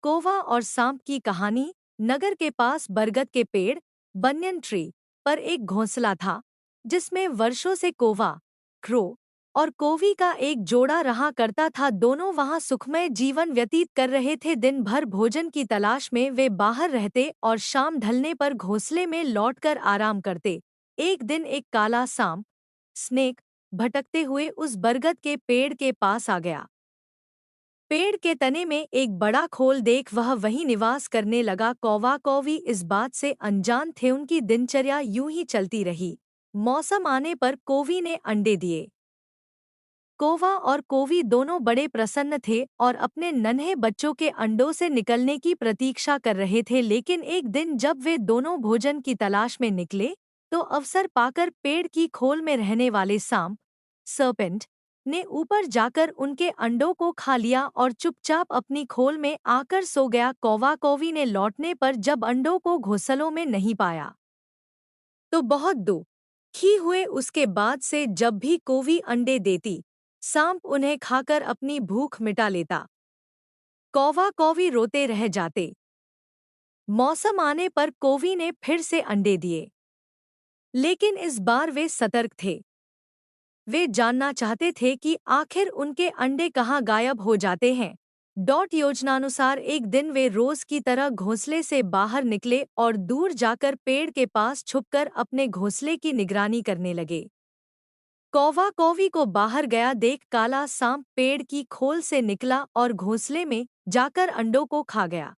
कौवा और सांप की कहानी। नगर के पास बरगद के पेड़ बनियन ट्री पर एक घोंसला था जिसमें वर्षों से कौवा क्रो और कोवी का एक जोड़ा रहा करता था। दोनों वहां सुखमय जीवन व्यतीत कर रहे थे। दिन भर भोजन की तलाश में वे बाहर रहते और शाम ढलने पर घोंसले में लौटकर आराम करते। एक दिन एक काला सांप स्नेक भटकते हुए उस बरगद के पेड़ के पास आ गया। पेड़ के तने में एक बड़ा खोल देख वह वहीं निवास करने लगा। कौवा कौवी इस बात से अनजान थे। उनकी दिनचर्या यूं ही चलती रही। मौसम आने पर कोवी ने अंडे दिए। कौवा और कोवी दोनों बड़े प्रसन्न थे और अपने नन्हे बच्चों के अंडों से निकलने की प्रतीक्षा कर रहे थे। लेकिन एक दिन जब वे दोनों भोजन की तलाश में निकले तो अवसर पाकर पेड़ की खोल में रहने वाले सांप सर्पेंट ने ऊपर जाकर उनके अंडों को खा लिया और चुपचाप अपनी खोल में आकर सो गया। कौवा कौवी ने लौटने पर जब अंडों को घोंसलों में नहीं पाया तो बहुत दुखी हुए। उसके बाद से जब भी कोवी अंडे देती सांप उन्हें खाकर अपनी भूख मिटा लेता। कौवा कौवी रोते रह जाते। मौसम आने पर कोवी ने फिर से अंडे दिए, लेकिन इस बार वे सतर्क थे। वे जानना चाहते थे कि आखिर उनके अंडे कहाँ गायब हो जाते हैं। योजनानुसार एक दिन वे रोज की तरह घोंसले से बाहर निकले और दूर जाकर पेड़ के पास छुपकर अपने घोंसले की निगरानी करने लगे। कौवा कौवी को बाहर गया देख काला सांप पेड़ की खोल से निकला और घोंसले में जाकर अंडों को खा गया।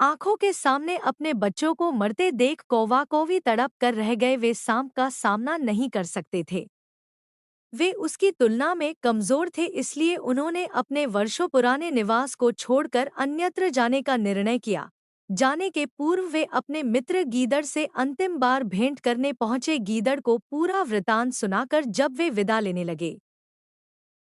आंखों के सामने अपने बच्चों को मरते देख कौवा कौवी तड़प कर रह गए। वे सांप का सामना नहीं कर सकते थे। वे उसकी तुलना में कमजोर थे, इसलिए उन्होंने अपने वर्षों पुराने निवास को छोड़कर अन्यत्र जाने का निर्णय किया। जाने के पूर्व वे अपने मित्र गीदड़ से अंतिम बार भेंट करने पहुंचे। गीदड़ को पूरा वृतांत सुनाकर जब वे विदा लेने लगे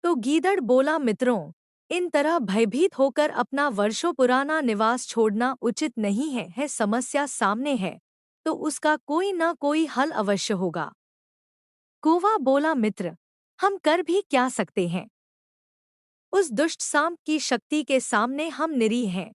तो गीदड़ बोला, मित्रों, इन तरह भयभीत होकर अपना वर्षों पुराना निवास छोड़ना उचित नहीं है। समस्या सामने है तो उसका कोई न कोई हल अवश्य होगा। कौवा बोला, मित्र, हम कर भी क्या सकते हैं? उस दुष्ट सांप की शक्ति के सामने हम निरीह हैं।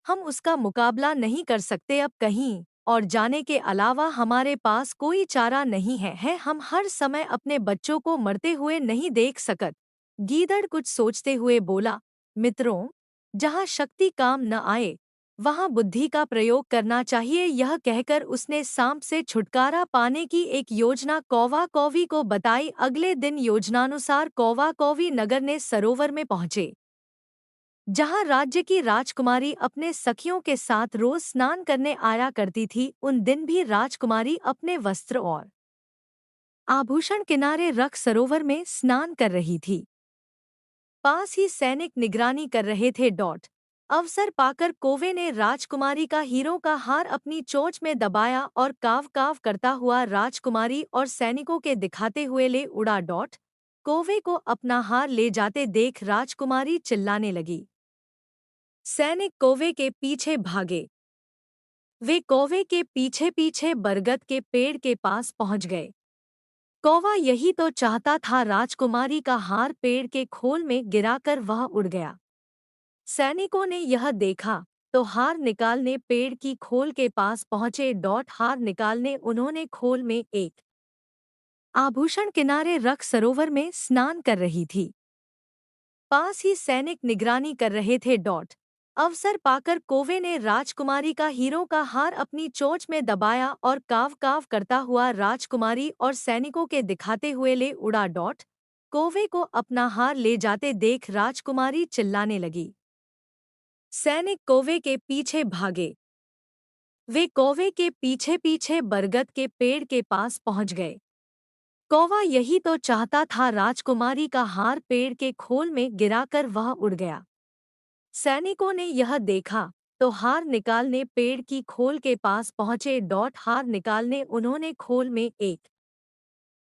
हम उसका मुकाबला नहीं कर सकते। अब कहीं और जाने के अलावा हमारे पास कोई चारा नहीं है। हम हर समय अपने बच्चों को मरते हुए नहीं देख सकत। गीदड़ कुछ सोचते हुए बोला, मित्रों, जहाँ शक्ति काम न आए वहाँ बुद्धि का प्रयोग करना चाहिए। यह कहकर उसने सांप से छुटकारा पाने की एक योजना कौवा कौवी को बताई। अगले दिन योजनानुसार कौवा कौवी नगर ने सरोवर में पहुंचे, जहां राज्य की राजकुमारी अपने सखियों के साथ रोज स्नान करने आया करती थी। उन दिन भी राजकुमारी अपने वस्त्र और आभूषण किनारे रख सरोवर में स्नान कर रही थी। पास ही सैनिक निगरानी कर रहे थे। अवसर पाकर कौवे ने राजकुमारी का हीरों का हार अपनी चोंच में दबाया और काव काव करता हुआ राजकुमारी और सैनिकों के दिखाते हुए ले उड़ा। कौवे को अपना हार ले जाते देख राजकुमारी चिल्लाने लगी। सैनिक कौवे के पीछे भागे। वे कौवे के पीछे पीछे बरगद के पेड़ के पास पहुंच गए। कौवा यही तो चाहता था। राजकुमारी का हार पेड़ के खोल में गिराकर वह उड़ गया। सैनिकों ने यह देखा तो हार निकालने पेड़ की खोल के पास पहुंचे। हार निकालने उन्होंने खोल में एक आभूषण किनारे रख सरोवर में स्नान कर रही थी। पास ही सैनिक निगरानी कर रहे थे। अवसर पाकर कौवे ने राजकुमारी का हीरों का हार अपनी चोंच में दबाया और काव काव करता हुआ राजकुमारी और सैनिकों के दिखाते हुए ले उड़ा। कौवे को अपना हार ले जाते देख राजकुमारी चिल्लाने लगी। सैनिक कौवे के पीछे भागे। वे कौवे के पीछे पीछे बरगद के पेड़ के पास पहुंच गए। कौवा यही तो चाहता था। राजकुमारी का हार पेड़ के खोल में गिराकर वह उड़ गया। सैनिकों ने यह देखा तो हार निकालने पेड़ की खोल के पास पहुंचे। हार निकालने उन्होंने खोल में एक